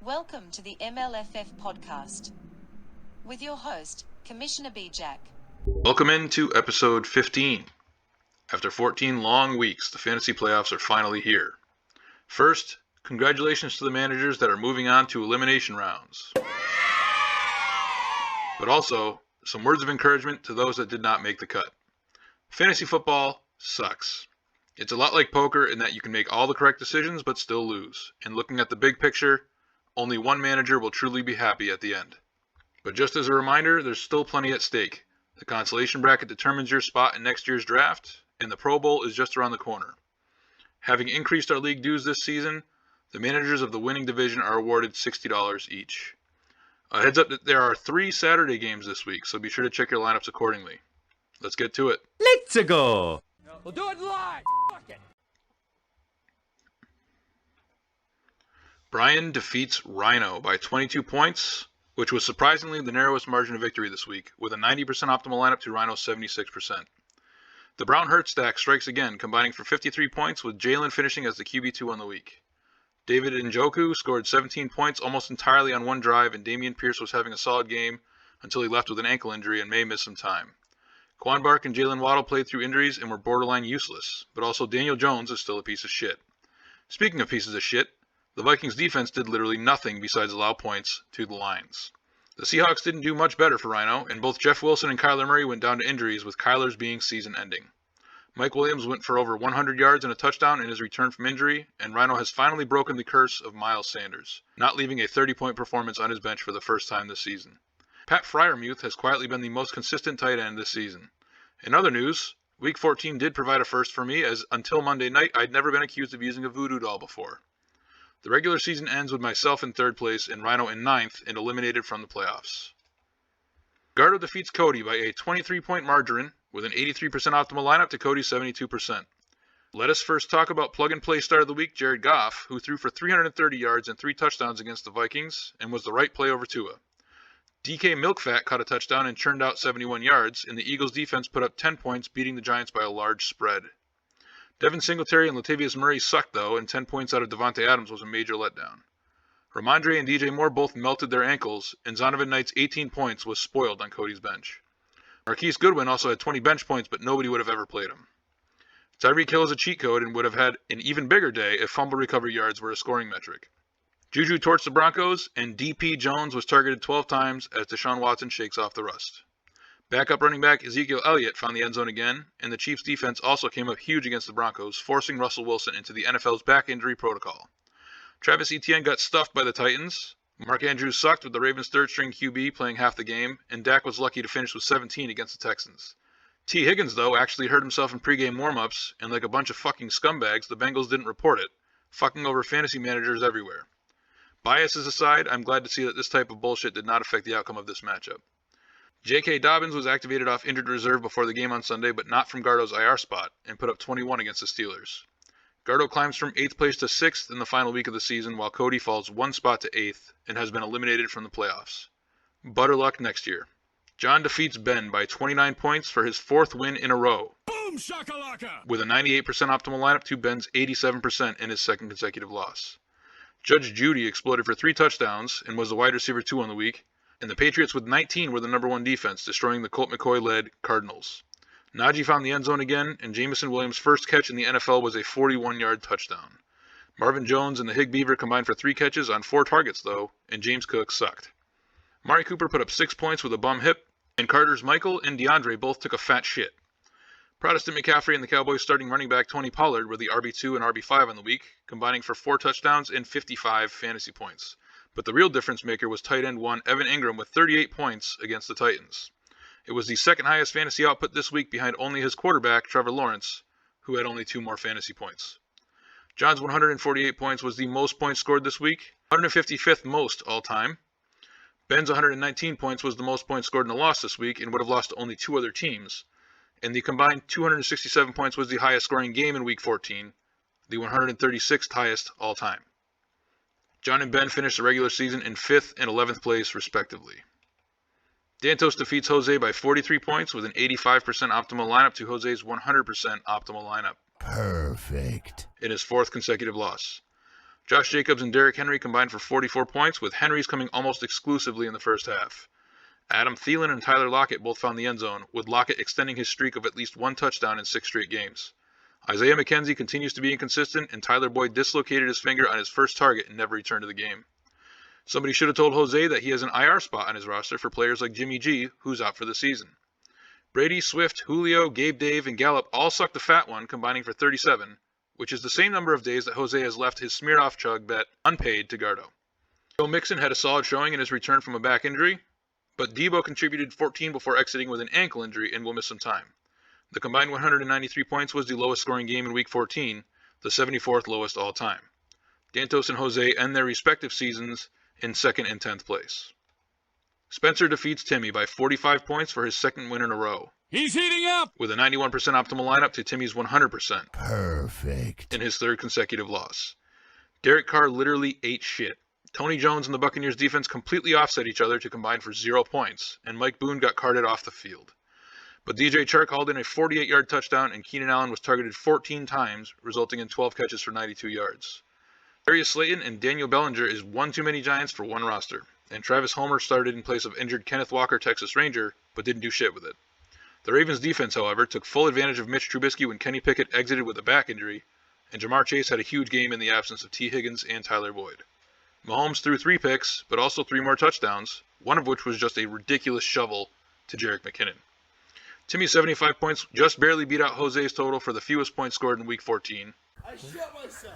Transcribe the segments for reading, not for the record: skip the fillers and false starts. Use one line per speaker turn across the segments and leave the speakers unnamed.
Welcome to the MLFF podcast with your host, Commissioner B. Jack.
Welcome into episode 15. After 14 long weeks, the fantasy playoffs are finally here. First, congratulations to the managers that are moving on to elimination rounds. But also, some words of encouragement to those that did not make the cut. Fantasy football sucks. It's a lot like poker in that you can make all the correct decisions but still lose. And looking at the big picture, only one manager will truly be happy at the end. But just as a reminder, there's still plenty at stake. The consolation bracket determines your spot in next year's draft, and the Pro Bowl is just around the corner. Having increased our league dues this season, the managers of the winning division are awarded $60 each. A heads up that there are 3 Saturday games this week, so be sure to check your lineups accordingly. Let's get to it.
Let's go!
We'll do it live! Fuck it!
Brian defeats Rhino by 22 points, which was surprisingly the narrowest margin of victory this week, with a 90% optimal lineup to Rhino's 76%. The Brown-Hurt stack strikes again, combining for 53 points, with Jalen finishing as the QB2 on the week. David Njoku scored 17 points almost entirely on one drive, and Dameon Pierce was having a solid game until he left with an ankle injury and may miss some time. Quan Bark and Jalen Waddle played through injuries and were borderline useless, but also Daniel Jones is still a piece of shit. Speaking of pieces of shit, the Vikings defense did literally nothing besides allow points to the Lions. The Seahawks didn't do much better for Rhino, and both Jeff Wilson and Kyler Murray went down to injuries, with Kyler's being season-ending. Mike Williams went for over 100 yards and a touchdown in his return from injury, and Rhino has finally broken the curse of Miles Sanders, not leaving a 30-point performance on his bench for the first time this season. Pat Freiermuth has quietly been the most consistent tight end this season. In other news, Week 14 did provide a first for me, as until Monday night, I'd never been accused of using a voodoo doll before. The regular season ends with myself in 3rd place and Rhino in 9th and eliminated from the playoffs. Gardo defeats Cody by a 23-point margin with an 83% optimal lineup to Cody's 72%. Let us first talk about plug-and-play start of the week, Jared Goff, who threw for 330 yards and 3 touchdowns against the Vikings and was the right play over Tua. DK Milkfat caught a touchdown and churned out 71 yards, and the Eagles' defense put up 10 points, beating the Giants by a large spread. Devin Singletary and Latavius Murray sucked, though, and 10 points out of Devontae Adams was a major letdown. Ramondre and DJ Moore both melted their ankles, and Zonovan Knight's 18 points was spoiled on Cody's bench. Marquise Goodwin also had 20 bench points, but nobody would have ever played him. Tyreek Hill is a cheat code and would have had an even bigger day if fumble recovery yards were a scoring metric. Juju torched the Broncos, and DP Jones was targeted 12 times as Deshaun Watson shakes off the rust. Backup running back Ezekiel Elliott found the end zone again, and the Chiefs' defense also came up huge against the Broncos, forcing Russell Wilson into the NFL's back injury protocol. Travis Etienne got stuffed by the Titans. Mark Andrews sucked with the Ravens' third-string QB playing half the game, and Dak was lucky to finish with 17 against the Texans. T. Higgins, though, actually hurt himself in pregame warm-ups, and like a bunch of fucking scumbags, the Bengals didn't report it, fucking over fantasy managers everywhere. Biases aside, I'm glad to see that this type of bullshit did not affect the outcome of this matchup. J.K. Dobbins was activated off injured reserve before the game on Sunday, but not from Gardo's IR spot, and put up 21 against the Steelers. Gardo climbs from 8th place to 6th in the final week of the season, while Cody falls 1 spot to 8th and has been eliminated from the playoffs. Butter luck next year. John defeats Ben by 29 points for his 4th win in a row.
Boom shakalaka!
With a 98% optimal lineup to Ben's 87% in his 2nd consecutive loss. Judge Judy exploded for 3 touchdowns and was the wide receiver 2 on the week, and the Patriots with 19 were the number 1 defense, destroying the Colt McCoy-led Cardinals. Najee found the end zone again, and Jamison Williams' first catch in the NFL was a 41-yard touchdown. Marvin Jones and the Hig Beaver combined for 3 catches on 4 targets, though, and James Cook sucked. Mari Cooper put up 6 points with a bum hip, and Carter's Michael and DeAndre both took a fat shit. Protestant McCaffrey and the Cowboys' starting running back Tony Pollard were the RB2 and RB5 on the week, combining for 4 touchdowns and 55 fantasy points. But the real difference maker was tight end 1 Evan Ingram with 38 points against the Titans. It was the 2nd highest fantasy output this week behind only his quarterback, Trevor Lawrence, who had only 2 more fantasy points. John's 148 points was the most points scored this week, 155th most all-time. Ben's 119 points was the most points scored in a loss this week and would have lost to only 2 other teams. And the combined 267 points was the highest scoring game in Week 14, the 136th highest all-time. John and Ben finished the regular season in 5th and 11th place, respectively. Dantos defeats Jose by 43 points with an 85% optimal lineup to Jose's 100% optimal lineup.
Perfect.
In his 4th consecutive loss. Josh Jacobs and Derrick Henry combined for 44 points, with Henry's coming almost exclusively in the first half. Adam Thielen and Tyler Lockett both found the end zone, with Lockett extending his streak of at least one touchdown in 6 straight games. Isaiah McKenzie continues to be inconsistent, and Tyler Boyd dislocated his finger on his first target and never returned to the game. Somebody should have told Jose that he has an IR spot on his roster for players like Jimmy G, who's out for the season. Brady, Swift, Julio, Gabe Dave, and Gallup all sucked the fat one, combining for 37, which is the same number of days that Jose has left his smeared-off chug bet unpaid to Gardo. Joe Mixon had a solid showing in his return from a back injury, but Debo contributed 14 before exiting with an ankle injury and will miss some time. The combined 193 points was the lowest scoring game in Week 14, the 74th lowest all time. Dantos and Jose end their respective seasons in 2nd and 10th place. Spencer defeats Timmy by 45 points for his 2nd win in a row.
He's heating up!
With a 91% optimal lineup to Timmy's 100%.
Perfect.
In his 3rd consecutive loss. Derek Carr literally ate shit. Tony Jones and the Buccaneers defense completely offset each other to combine for 0 points, and Mike Boone got carted off the field. But DJ Chark hauled in a 48-yard touchdown, and Keenan Allen was targeted 14 times, resulting in 12 catches for 92 yards. Darius Slayton and Daniel Bellinger is one too many Giants for one roster, and Travis Homer started in place of injured Kenneth Walker, Texas Ranger, but didn't do shit with it. The Ravens defense, however, took full advantage of Mitch Trubisky when Kenny Pickett exited with a back injury, and Jamar Chase had a huge game in the absence of T. Higgins and Tyler Boyd. Mahomes threw 3 picks, but also 3 more touchdowns, one of which was just a ridiculous shovel to Jerick McKinnon. Timmy's 75 points just barely beat out Jose's total for the fewest points scored in Week 14.
I shit myself.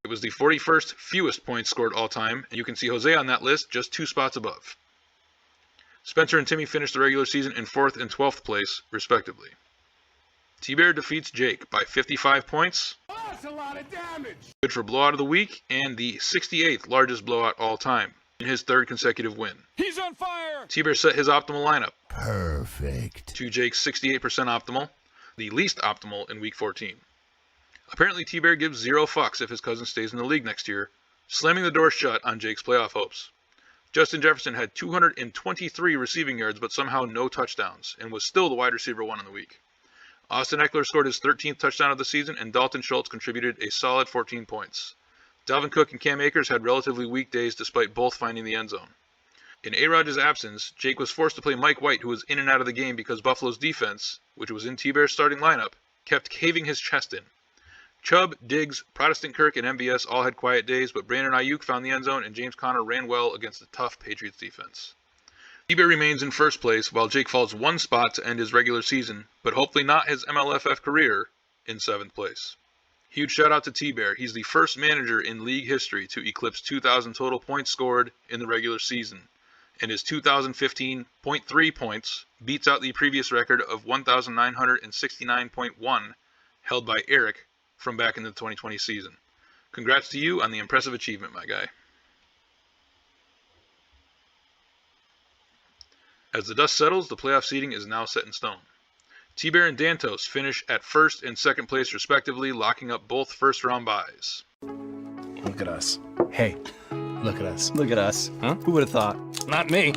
It was the 41st fewest points scored all time, and you can see Jose on that list just 2 spots above. Spencer and Timmy finished the regular season in 4th and 12th place, respectively. T-Bear defeats Jake by 55 points.
Oh, that's a lot of damage!
Good for blowout of the week, and the 68th largest blowout all time, in his 3rd consecutive win.
He's on fire!
T-Bear set his optimal lineup
Perfect.
to Jake's 68% optimal, the least optimal in Week 14. Apparently T-Bear gives 0 fucks if his cousin stays in the league next year, slamming the door shut on Jake's playoff hopes. Justin Jefferson had 223 receiving yards but somehow no touchdowns, and was still the wide receiver 1 in the week. Austin Eckler scored his 13th touchdown of the season, and Dalton Schultz contributed a solid 14 points. Dalvin Cook and Cam Akers had relatively weak days despite both finding the end zone. In A-Rod's absence, Jake was forced to play Mike White, who was in and out of the game because Buffalo's defense, which was in T-Bear's starting lineup, kept caving his chest in. Chubb, Diggs, Protestant Kirk, and MVS all had quiet days, but Brandon Ayuk found the end zone, and James Conner ran well against a tough Patriots defense. T-Bear remains in 1st place, while Jake falls 1 spot to end his regular season, but hopefully not his MLFF career, in 7th place. Huge shout out to T-Bear. He's the first manager in league history to eclipse 2,000 total points scored in the regular season, and his 2015.3 points beats out the previous record of 1,969.1 held by Eric from back in the 2020 season. Congrats to you on the impressive achievement, my guy. As the dust settles, the playoff seeding is now set in stone. T-Bear and Dantos finish at 1st and 2nd place respectively, locking up both first-round byes.
Look at us. Hey, look at us. Look at us. Huh? Who would have thought? Not me.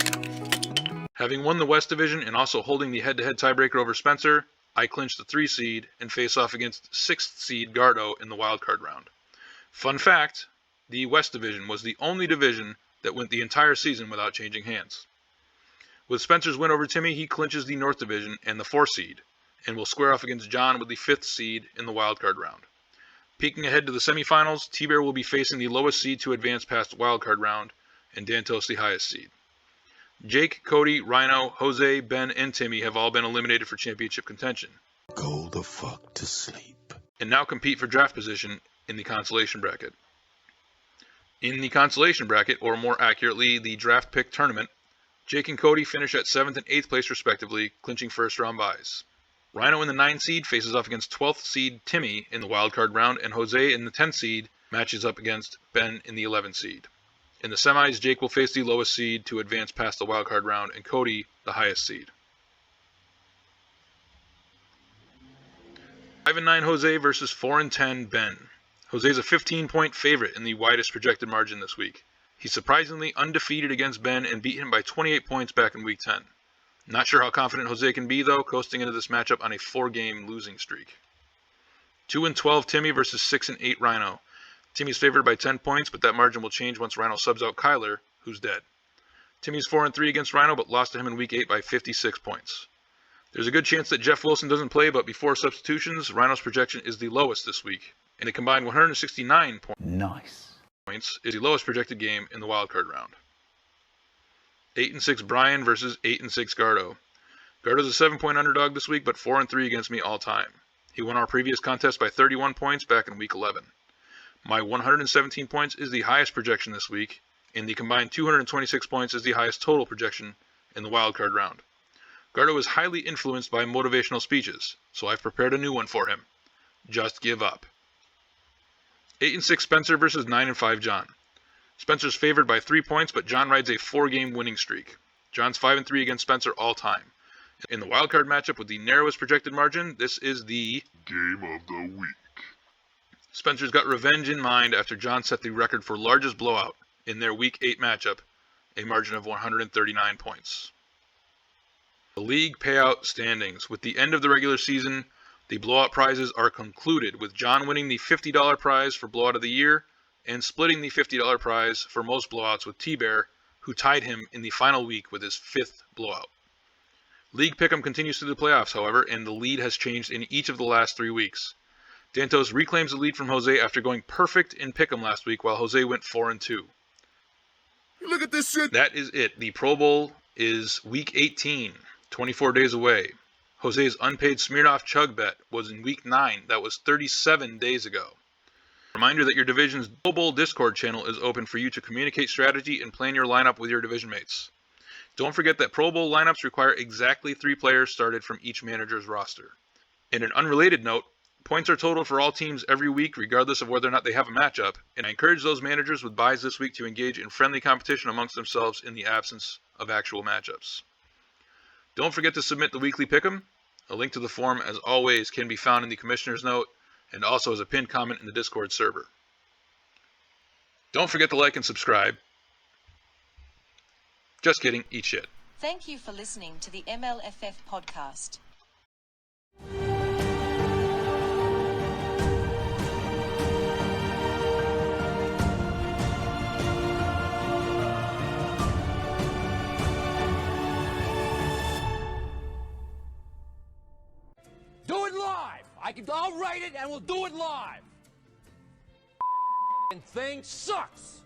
Having won the West Division and also holding the head-to-head tiebreaker over Spencer, I clinched the 3 seed and face off against 6th seed Gardo in the wildcard round. Fun fact, the West Division was the only division that went the entire season without changing hands. With Spencer's win over Timmy, he clinches the North Division and the 4 seed, and will square off against John with the 5th seed in the wildcard round. Peeking ahead to the semifinals, T-Bear will be facing the lowest seed to advance past the wildcard round, and Dantos the highest seed. Jake, Cody, Rhino, Jose, Ben, and Timmy have all been eliminated for championship contention.
Go the fuck to sleep.
And now compete for draft position in the consolation bracket. In the consolation bracket, or more accurately, the draft pick tournament, Jake and Cody finish at 7th and 8th place respectively, clinching first-round byes. Rhino in the 9th seed faces off against 12th seed Timmy in the wildcard round, and Jose in the 10th seed matches up against Ben in the 11th seed. In the semis, Jake will face the lowest seed to advance past the wildcard round, and Cody the highest seed. 5-9 Jose versus 4-10 Ben. Jose's a 15-point favorite in the widest projected margin this week. He's surprisingly undefeated against Ben and beat him by 28 points back in Week 10. Not sure how confident Jose can be, though, coasting into this matchup on a 4-game losing streak. 2-12 Timmy versus 6-8 Rhino. Timmy's favored by 10 points, but that margin will change once Rhino subs out Kyler, who's dead. Timmy's 4-3 against Rhino, but lost to him in Week 8 by 56 points. There's a good chance that Jeff Wilson doesn't play, but before substitutions, Rhino's projection is the lowest this week, and a combined 169 points is the lowest projected game in the wildcard round. 8-6 Brian versus 8-6 Gardo. Gardo's a 7-point underdog this week, but 4-3 against me all time. He won our previous contest by 31 points back in Week 11. My 117 points is the highest projection this week, and the combined 226 points is the highest total projection in the wildcard round. Gardo is highly influenced by motivational speeches, so I've prepared a new one for him. Just give up. 8-6 Spencer versus 9-5 John. Spencer's favored by 3 points, but John rides a 4-game winning streak. John's 5-3 against Spencer all time. In the wildcard matchup with the narrowest projected margin, this is the
Game of the week.
Spencer's got revenge in mind after John set the record for largest blowout in their Week 8 matchup, a margin of 139 points. The league payout standings. With the end of the regular season, the blowout prizes are concluded, with John winning the $50 prize for blowout of the year and splitting the $50 prize for most blowouts with T-Bear, who tied him in the final week with his 5th blowout. League Pick'em continues through the playoffs, however, and the lead has changed in each of the last 3 weeks. Dantos reclaims the lead from Jose after going perfect in Pick'em last week, while Jose went 4-2.
Look at this shit.
That is it. The Pro Bowl is Week 18, 24 days away. Jose's unpaid Smirnoff Chug bet was in Week 9. That was 37 days ago. Reminder that your division's Pro Bowl Discord channel is open for you to communicate strategy and plan your lineup with your division mates. Don't forget that Pro Bowl lineups require exactly 3 players started from each manager's roster. In an unrelated note, points are totaled for all teams every week, regardless of whether or not they have a matchup, and I encourage those managers with buys this week to engage in friendly competition amongst themselves in the absence of actual matchups. Don't forget to submit the weekly pick'em. A link to the form, as always, can be found in the commissioner's note and also as a pinned comment in the Discord server. Don't forget to like and subscribe. Just kidding, eat shit.
Thank you for listening to the MLFF podcast.
Do it live. I'll write it and we'll do it live. Thing sucks.